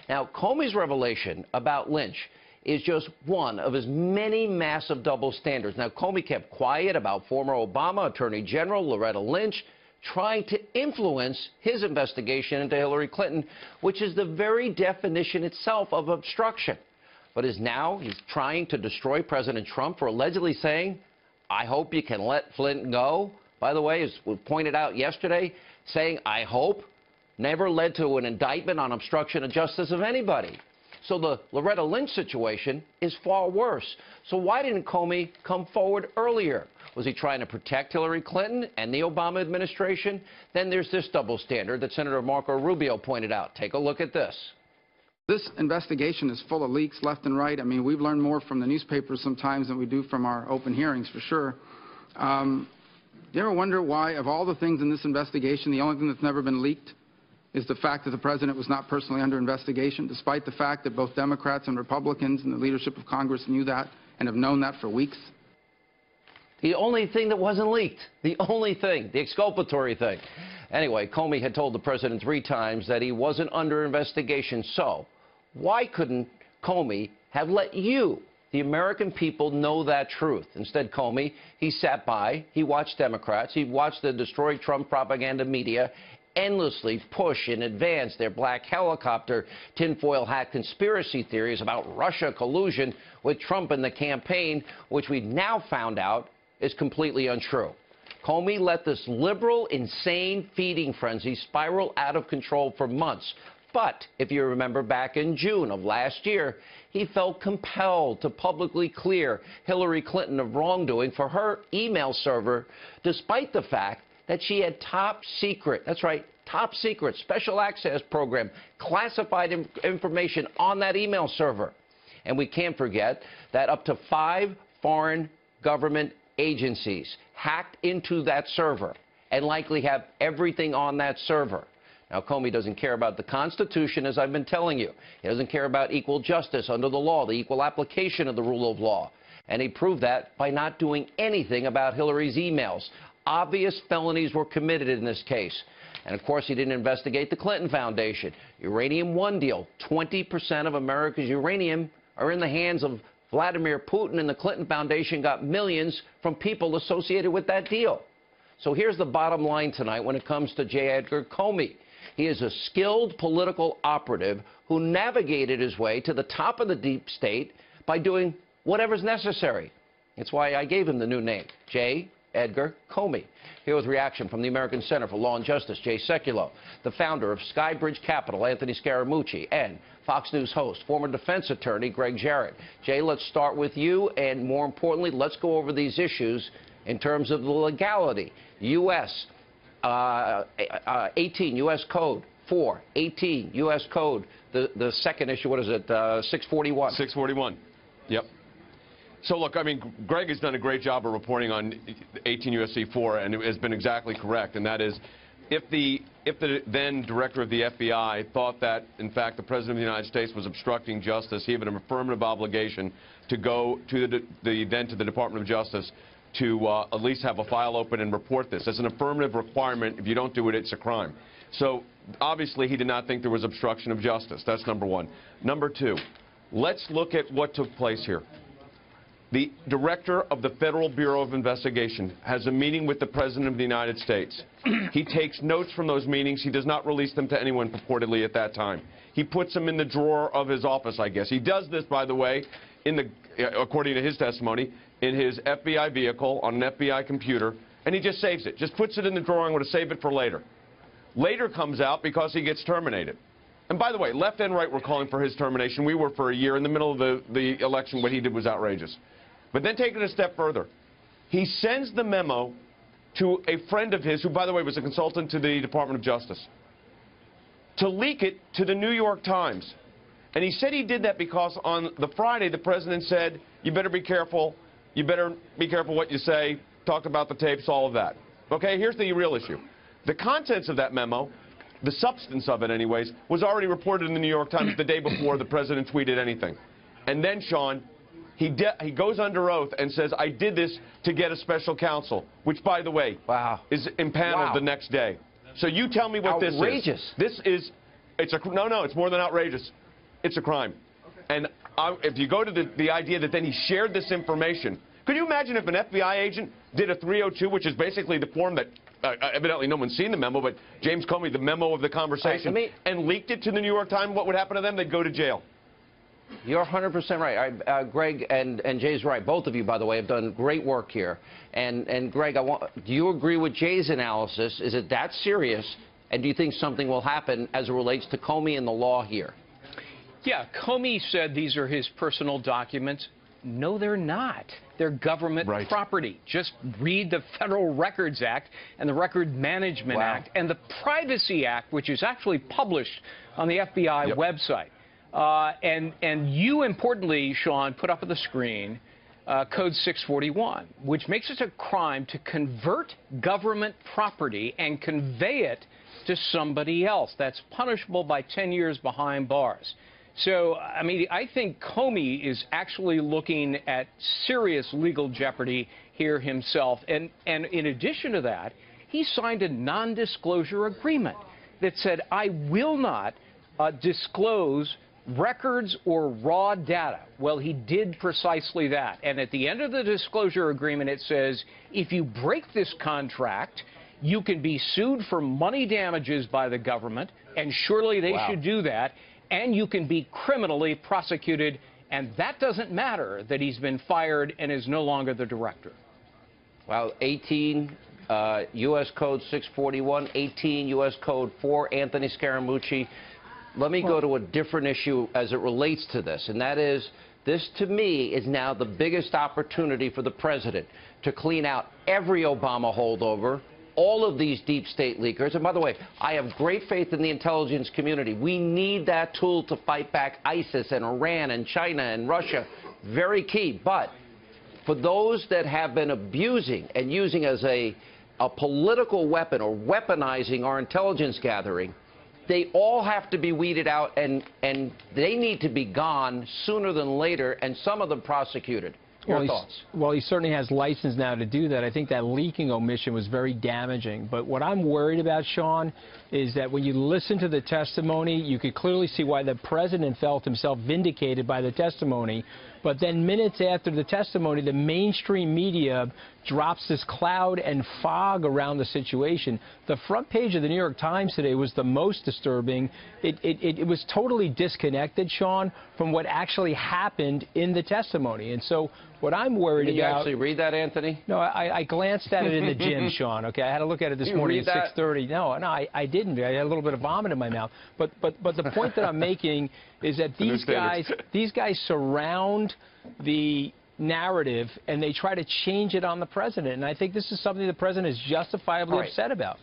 Now, Comey's revelation about Lynch is just one of his many massive double standards. Now, Comey kept quiet about former Obama Attorney General Loretta Lynch trying to influence his investigation into Hillary Clinton, which is the very definition itself of obstruction. But he's trying to destroy President Trump for allegedly saying, I hope you can let Flynn go. By the way, as was pointed out yesterday, saying, I hope, never led to an indictment on obstruction of justice of anybody. So the Loretta Lynch situation is far worse. So why didn't Comey come forward earlier? Was he trying to protect Hillary Clinton and the Obama administration? Then there's this double standard that Senator Marco Rubio pointed out. Take a look at this. This investigation is full of leaks left and right. I mean, we've learned more from the newspapers sometimes than we do from our open hearings, for sure. Do you ever wonder why, of all the things in this investigation, the only thing that's never been leaked is the fact that the president was not personally under investigation, despite the fact that both Democrats and Republicans and the leadership of Congress knew that and have known that for weeks? The only thing that wasn't leaked, the only thing, the exculpatory thing. Anyway, Comey had told the president 3 times that he wasn't under investigation. So why couldn't Comey have let you, the American people, know that truth? Instead, Comey, he sat by, he watched Democrats, he watched the destroy Trump propaganda media endlessly push in advance their black helicopter tinfoil hat conspiracy theories about Russia collusion with Trump in the campaign, which we've now found out is completely untrue. Comey let this liberal, insane feeding frenzy spiral out of control for months. But if you remember back in June of last year, he felt compelled to publicly clear Hillary Clinton of wrongdoing for her email server, despite the fact that she had top secret, that's right, top secret, special access program, classified information on that email server. And we can't forget that up to 5 foreign government agencies hacked into that server and likely have everything on that server. Now, Comey doesn't care about the Constitution, as I've been telling you. He doesn't care about equal justice under the law, the equal application of the rule of law. And he proved that by not doing anything about Hillary's emails. Obvious felonies were committed in this case. And, of course, he didn't investigate the Clinton Foundation. Uranium One deal. 20% of America's uranium are in the hands of Vladimir Putin, and the Clinton Foundation got millions from people associated with that deal. So here's the bottom line tonight when it comes to J. Edgar Comey. He is a skilled political operative who navigated his way to the top of the deep state by doing whatever's necessary. That's why I gave him the new name, J. Edgar Comey. Here was reaction from the American Center for Law and Justice, Jay Sekulow, the founder of Skybridge Capital, Anthony Scaramucci, and Fox News host, former defense attorney Greg Jarrett. Jay, let's start with you, and more importantly, let's go over these issues in terms of the legality. U.S. 18 U.S. Code 4, 18 U.S. Code. The second issue, what is it, 641? 641, yep. So, look, I mean, Greg has done a great job of reporting on 18 U.S.C. 4, and it has been exactly correct, and that is, if the then director of the FBI thought that, in fact, the President of the United States was obstructing justice, he had an affirmative obligation to go to the Department of Justice to at least have a file open and report this. It's an affirmative requirement. If you don't do it, it's a crime. So, obviously, he did not think there was obstruction of justice. That's number one. Number two, let's look at what took place here. The director of the Federal Bureau of Investigation has a meeting with the President of the United States. He takes notes from those meetings. He does not release them to anyone purportedly at that time. He puts them in the drawer of his office, I guess. He does this, by the way, according to his testimony, in his FBI vehicle on an FBI computer, and he just saves it. Just puts it in the drawer. I'm going to save it for later. Later comes out because he gets terminated. And by the way, left and right were calling for his termination. We were for a year. In the middle of the election, what he did was outrageous. But then taking it a step further, he sends the memo to a friend of his, who, by the way, was a consultant to the Department of Justice, to leak it to the New York Times. And he said he did that because on the Friday, the president said, you better be careful what you say, talked about the tapes, all of that. Okay, here's the real issue. The contents of that memo, the substance of it anyways, was already reported in the New York Times the day before the president tweeted anything. And then, Sean, he goes under oath and says, I did this to get a special counsel, which, by the way, is impaneled the next day. So you tell me what this is. Outrageous. This is, no, it's more than outrageous. it's a crime. And if you go to the idea that then he shared this information, could you imagine if an FBI agent did a 302, which is basically the form that evidently no one's seen the memo, but James Comey, the memo of the conversation, and leaked it to the New York Times, what would happen to them? They'd go to jail. You're 100% right. Greg and Jay's right. Both of you, by the way, have done great work here. And Greg, do you agree with Jay's analysis? Is it that serious? And do you think something will happen as it relates to Comey and the law here? Yeah, Comey said these are his personal documents. No, they're not. They're government property. Just read the Federal Records Act and the Record Management Act and the Privacy Act, which is actually published on the FBI website. And you, importantly, Sean, put up on the screen Code 641, which makes it a crime to convert government property and convey it to somebody else. That's punishable by 10 years behind bars. So, I mean, I think Comey is actually looking at serious legal jeopardy here himself. And in addition to that, he signed a non-disclosure agreement that said, I will not disclose records or raw data. Well, he did precisely that. And at the end of the disclosure agreement, it says, if you break this contract, you can be sued for money damages by the government, and surely they should do that. And you can be criminally prosecuted, and that doesn't matter that he's been fired and is no longer the director. Well, 18 U.S. Code 641, 18 U.S. Code 4, Anthony Scaramucci. Let me go to a different issue as it relates to this, and that is, this to me is now the biggest opportunity for the president to clean out every Obama holdover, all of these deep state leakers. And by the way, I have great faith in the intelligence community. We need that tool to fight back ISIS and Iran and China and Russia. Very key. But for those that have been abusing and using as a political weapon or weaponizing our intelligence gathering, they all have to be weeded out, and they need to be gone sooner than later, and some of them prosecuted. Your thoughts? Well, he certainly has license now to do that. I think that leaking omission was very damaging. But what I'm worried about, Sean, is that when you listen to the testimony, you could clearly see why the president felt himself vindicated by the testimony. But then minutes after the testimony, the mainstream media drops this cloud and fog around the situation. The front page of the New York Times today was the most disturbing. It was totally disconnected, Sean, from what actually happened in the testimony. And so what I'm worried about... Did you actually read that, Anthony? No, I glanced at it in the gym, Sean, okay? I had to look at it this morning at 6:30. No, I didn't. I had a little bit of vomit in my mouth. But the point that I'm making is that these guys surround the narrative, and they try to change it on the president. And I think this is something the president is justifiably upset about.